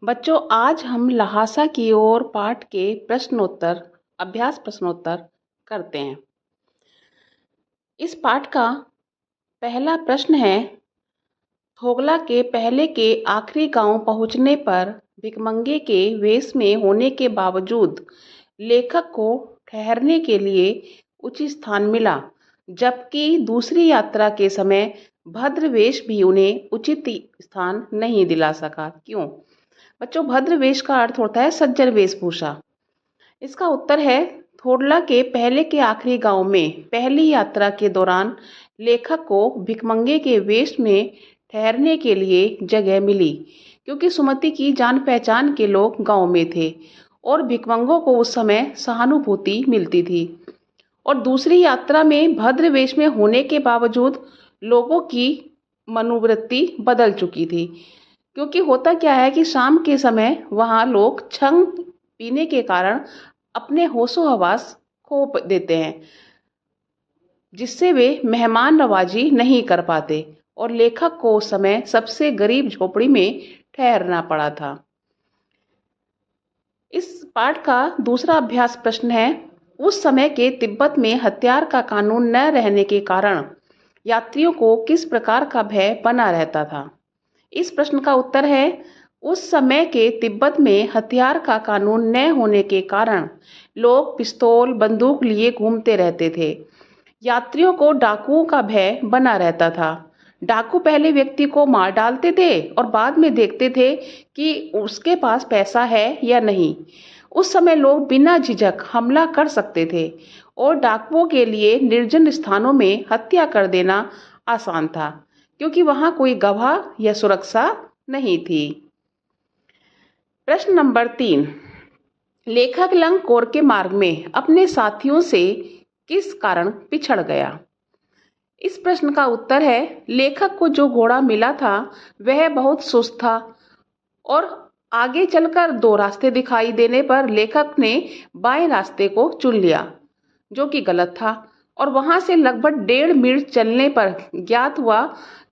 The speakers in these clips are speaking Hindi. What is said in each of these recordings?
बच्चों, आज हम ल्हासा की ओर पाठ के अभ्यास प्रश्नोत्तर करते हैं। इस पाठ का पहला प्रश्न है, थोगला के पहले के आखिरी गांव पहुंचने पर भिखमंगे के वेश में होने के बावजूद लेखक को ठहरने के लिए उचित स्थान मिला, जबकि दूसरी यात्रा के समय भद्र वेश भी उन्हें उचित स्थान नहीं दिला सका। क्यों? बच्चों, भद्र वेश का अर्थ होता है सज्जन वेशभूषा। इसका उत्तर है, थोडला के पहले के आखिरी गांव में पहली यात्रा के दौरान लेखक को भिखमंगे के वेश में ठहरने के लिए जगह मिली, क्योंकि सुमति की जान पहचान के लोग गांव में थे और भिखमंगों को उस समय सहानुभूति मिलती थी। और दूसरी यात्रा में भद्र वेश में होने के बावजूद लोगों की मनोवृत्ति बदल चुकी थी, क्योंकि होता क्या है कि शाम के समय वहाँ लोग छंग पीने के कारण अपने होशो हवास खो देते हैं, जिससे वे मेहमान नवाजी नहीं कर पाते और लेखक को उस समय सबसे गरीब झोपड़ी में ठहरना पड़ा था। इस पाठ का दूसरा अभ्यास प्रश्न है, उस समय के तिब्बत में हथियार का कानून न रहने के कारण यात्रियों को किस प्रकार का भय बना रहता था? इस प्रश्न का उत्तर है, उस समय के तिब्बत में हथियार का कानून न होने के कारण लोग पिस्तौल बंदूक लिए घूमते रहते थे। यात्रियों को डाकुओं का भय बना रहता था। डाकू पहले व्यक्ति को मार डालते थे और बाद में देखते थे कि उसके पास पैसा है या नहीं। उस समय लोग बिना झिझक हमला कर सकते थे और डाकुओं के लिए निर्जन स्थानों में हत्या कर देना आसान था, क्योंकि वहां कोई गवाह या सुरक्षा नहीं थी। प्रश्न नंबर 3, लेखक लंगकोर के मार्ग में अपने साथियों से किस कारण पिछड़ गया? इस प्रश्न का उत्तर है, लेखक को जो घोड़ा मिला था वह बहुत सुस्त था और आगे चलकर दो रास्ते दिखाई देने पर लेखक ने बाएं रास्ते को चुन लिया, जो कि गलत था। और वहां से लगभग 1.5 मील चलने पर ज्ञात हुआ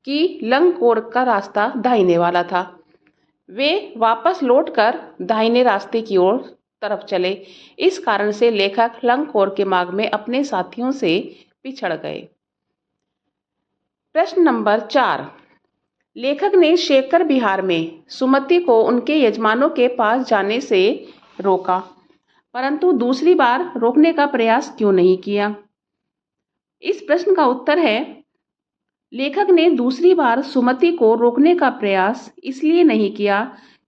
कि लंगकोर का रास्ता दाहिने वाला था। वे वापस लौटकर दाहिने रास्ते की ओर तरफ चले। इस कारण से लेखक लंगकोर के मार्ग में अपने साथियों से पिछड़ गए। प्रश्न नंबर 4, लेखक ने शेखर बिहार में सुमति को उनके यजमानों के पास जाने से रोका, परंतु दूसरी बार रोकने का प्रयास क्यों नहीं किया? इस प्रश्न का उत्तर है, लेखक ने दूसरी बार सुमति को रोकने का प्रयास इसलिए नहीं किया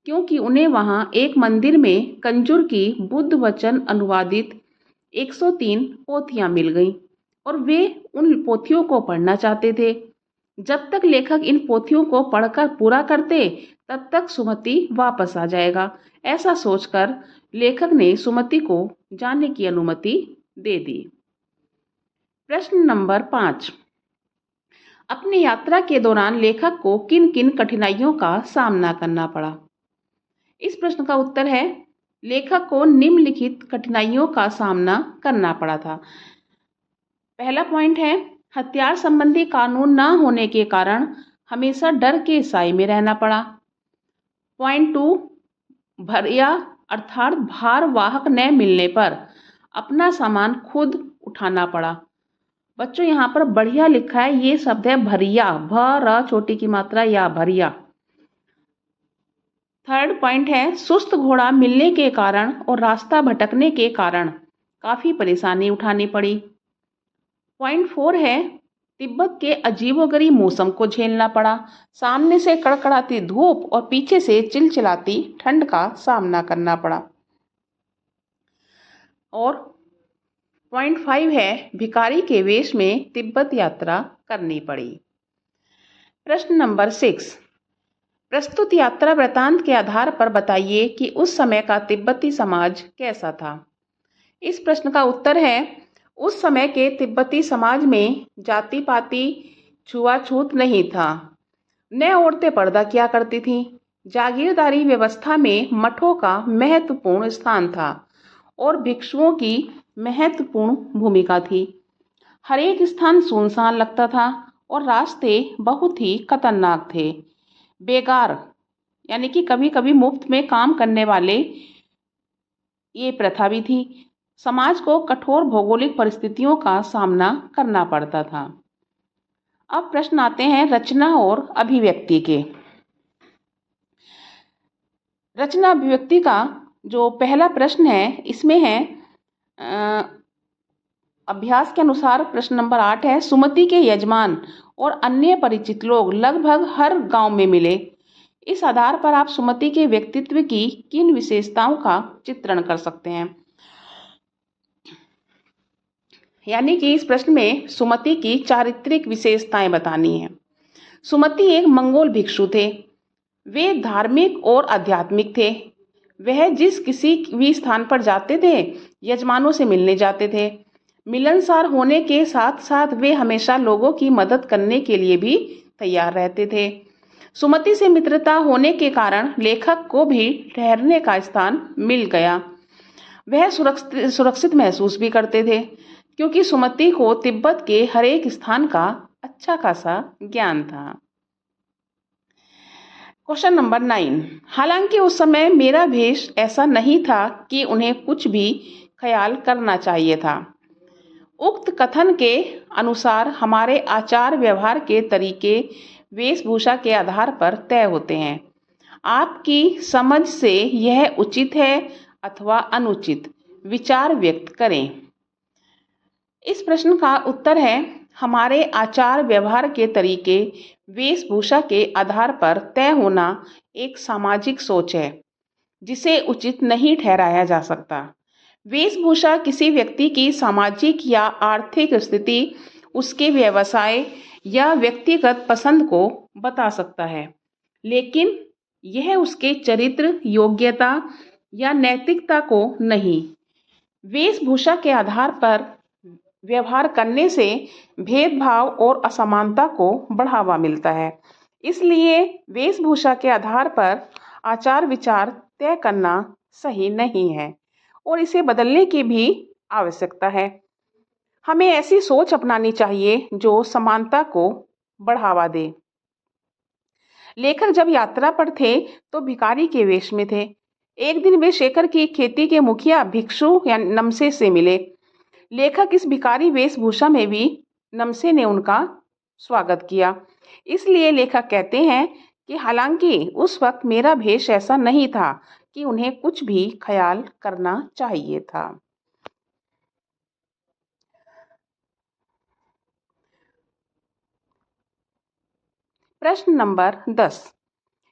क्योंकि उन्हें वहां एक मंदिर में कंजूर की बुद्ध वचन अनुवादित 103 पोथियां मिल गईं और वे उन पोथियों को पढ़ना चाहते थे। जब तक लेखक इन पोथियों को पढ़कर पूरा करते, तब तक सुमति वापस आ जाएगा। ऐसा सोचकर लेखक ने सुमति को जाने की अनुमति दे दी। प्रश्न नंबर 5, अपनी यात्रा के दौरान लेखक को किन किन कठिनाइयों का सामना करना पड़ा? इस प्रश्न का उत्तर है, लेखक को निम्नलिखित कठिनाइयों का सामना करना पड़ा था। पहला पॉइंट है, हथियार संबंधी कानून न होने के कारण हमेशा डर के साए में रहना पड़ा। पॉइंट 2, भरिया अर्थात भार वाहक न मिलने पर अपना सामान खुद उठाना पड़ा। बच्चों, यहाँ पर बढ़िया लिखा है, ये शब्द है भरिया, भ छोटी की मात्रा या भरिया। थर्ड पॉइंट है, सुस्त घोड़ा मिलने के कारण और रास्ता भटकने के कारण काफी परेशानी उठानी पड़ी। पॉइंट 4 है, तिब्बत के अजीबोगरीब मौसम को झेलना पड़ा। सामने से कड़कड़ाती धूप और पीछे से चिलचिलाती ठंड का सामना करना पड़ा। और पॉइंट 5 है, भिखारी के वेश में तिब्बत यात्रा करनी पड़ी। प्रश्न नंबर 6, प्रस्तुत यात्रा वृतांत के आधार पर बताइए कि उस समय का तिब्बती समाज कैसा था। इस प्रश्न का उत्तर है, उस समय के तिब्बती समाज में जाति पाति छुआछूत नहीं था। न औरतें पर्दा किया करती थीं। जागीरदारी व्यवस्था में मठों का महत्वपूर्ण स्थान था और भिक्षुओं की महत्वपूर्ण भूमिका थी। हर एक स्थान सुनसान लगता था और रास्ते बहुत ही खतरनाक थे। बेगार यानी कि कभी कभी मुफ्त में काम करने वाले ये प्रथा भी थी। समाज को कठोर भौगोलिक परिस्थितियों का सामना करना पड़ता था। अब प्रश्न आते हैं रचना और अभिव्यक्ति के। रचना अभिव्यक्ति का जो पहला प्रश्न है इसमें है अभ्यास के अनुसार प्रश्न नंबर 8 है, सुमति के यजमान और अन्य परिचित लोग लगभग हर गांव में मिले। इस आधार पर आप सुमति के व्यक्तित्व की किन विशेषताओं का चित्रण कर सकते हैं। यानी कि इस प्रश्न में सुमति की चारित्रिक विशेषताएं बतानी है। सुमति एक मंगोल भिक्षु थे। वे धार्मिक और आध्यात्मिक थे। वह जिस किसी भी स्थान पर जाते थे यजमानों से मिलने जाते थे। मिलनसार होने के साथ साथ वे हमेशा लोगों की मदद करने के लिए भी तैयार रहते थे। सुमति से मित्रता होने के कारण लेखक को भी ठहरने का स्थान मिल गया। वह सुरक्षित महसूस भी करते थे क्योंकि सुमति को तिब्बत के हर एक स्थान का अच्छा खासा ज्ञान था। क्वेश्चन नंबर 9, हालांकि उस समय मेरा भेष ऐसा नहीं था कि उन्हें कुछ भी ख्याल करना चाहिए था। उक्त कथन के अनुसार हमारे आचार व्यवहार के तरीके वेशभूषा के आधार पर तय होते हैं। आपकी समझ से यह उचित है अथवा अनुचित, विचार व्यक्त करें। इस प्रश्न का उत्तर है हमारे आचार व्यवहार के तरीके वेशभूषा के आधार पर तय होना एक सामाजिक सोच है जिसे उचित नहीं ठहराया जा सकता। वेशभूषा किसी व्यक्ति की सामाजिक या आर्थिक स्थिति, उसके व्यवसाय या व्यक्तिगत पसंद को बता सकता है, लेकिन यह उसके चरित्र, योग्यता या नैतिकता को नहीं। वेशभूषा के आधार पर व्यवहार करने से भेदभाव और असमानता को बढ़ावा मिलता है। इसलिए वेशभूषा के आधार पर आचार विचार तय करना सही नहीं है और इसे बदलने की भी आवश्यकता है। हमें ऐसी सोच अपनानी चाहिए जो समानता को बढ़ावा दे। लेखक जब यात्रा पर थे तो भिखारी के वेश में थे। एक दिन वे शेखर की खेती के मुखिया भिक्षु या नमसे से मिले। लेखक इस भिखारी वेशभूषा में भी नमसे ने उनका स्वागत किया। इसलिए लेखक कहते हैं कि हालांकि उस वक्त मेरा भेष ऐसा नहीं था कि उन्हें कुछ भी ख्याल करना चाहिए था। प्रश्न नंबर 10,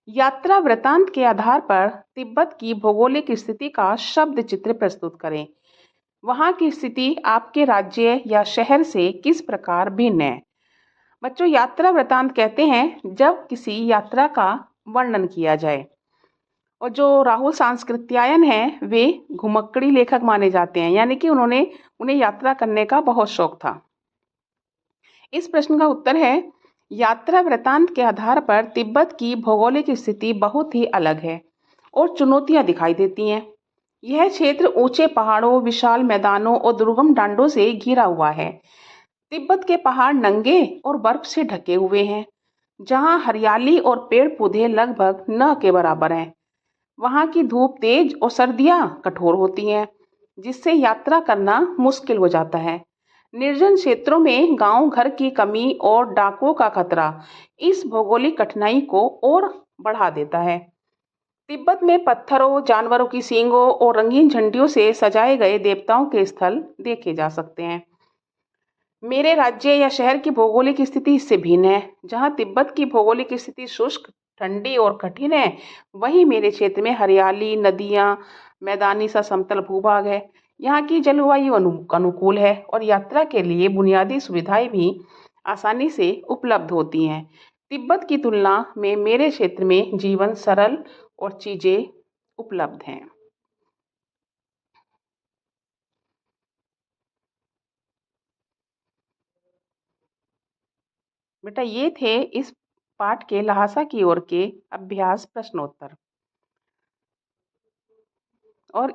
यात्रा वृतांत के आधार पर तिब्बत की भौगोलिक स्थिति का शब्द चित्र प्रस्तुत करें। वहां की स्थिति आपके राज्य या शहर से किस प्रकार भिन्न है। बच्चों, यात्रा वृतांत कहते हैं जब किसी यात्रा का वर्णन किया जाए। और जो राहुल सांस्कृत्यायन है वे घुमक्कड़ी लेखक माने जाते हैं, यानी कि उन्हें यात्रा करने का बहुत शौक था। इस प्रश्न का उत्तर है यात्रा वृतांत के आधार पर तिब्बत की भौगोलिक स्थिति बहुत ही अलग है और चुनौतियां दिखाई देती हैं। यह क्षेत्र ऊंचे पहाड़ों, विशाल मैदानों और दुर्गम डांडों से घिरा हुआ है। तिब्बत के पहाड़ नंगे और बर्फ से ढके हुए हैं, जहां हरियाली और पेड़ पौधे लगभग न के बराबर हैं। वहां की धूप तेज और सर्दियां कठोर होती हैं, जिससे यात्रा करना मुश्किल हो जाता है। निर्जन क्षेत्रों में गांव घर की कमी और डाकुओं का खतरा इस भौगोलिक कठिनाई को और बढ़ा देता है। तिब्बत में पत्थरों, जानवरों की सींगों और रंगीन झंडियों से सजाए गए देवताओं के स्थल देखे जा सकते हैं। मेरे राज्य या शहर की भौगोलिक स्थिति इससे भिन्न है। जहां तिब्बत की भौगोलिक स्थिति शुष्क, ठंडी और कठिन है, वहीं मेरे क्षेत्र में हरियाली, नदियां, मैदानी सा समतल भूभाग है। यहाँ की जलवायु अनुकूल है और यात्रा के लिए बुनियादी सुविधाएं भी आसानी से उपलब्ध होती हैं। तिब्बत की तुलना में मेरे क्षेत्र में जीवन सरल और चीजें उपलब्ध हैं। बेटा, ये थे इस पाठ के लहासा की ओर के अभ्यास प्रश्नोत्तर। और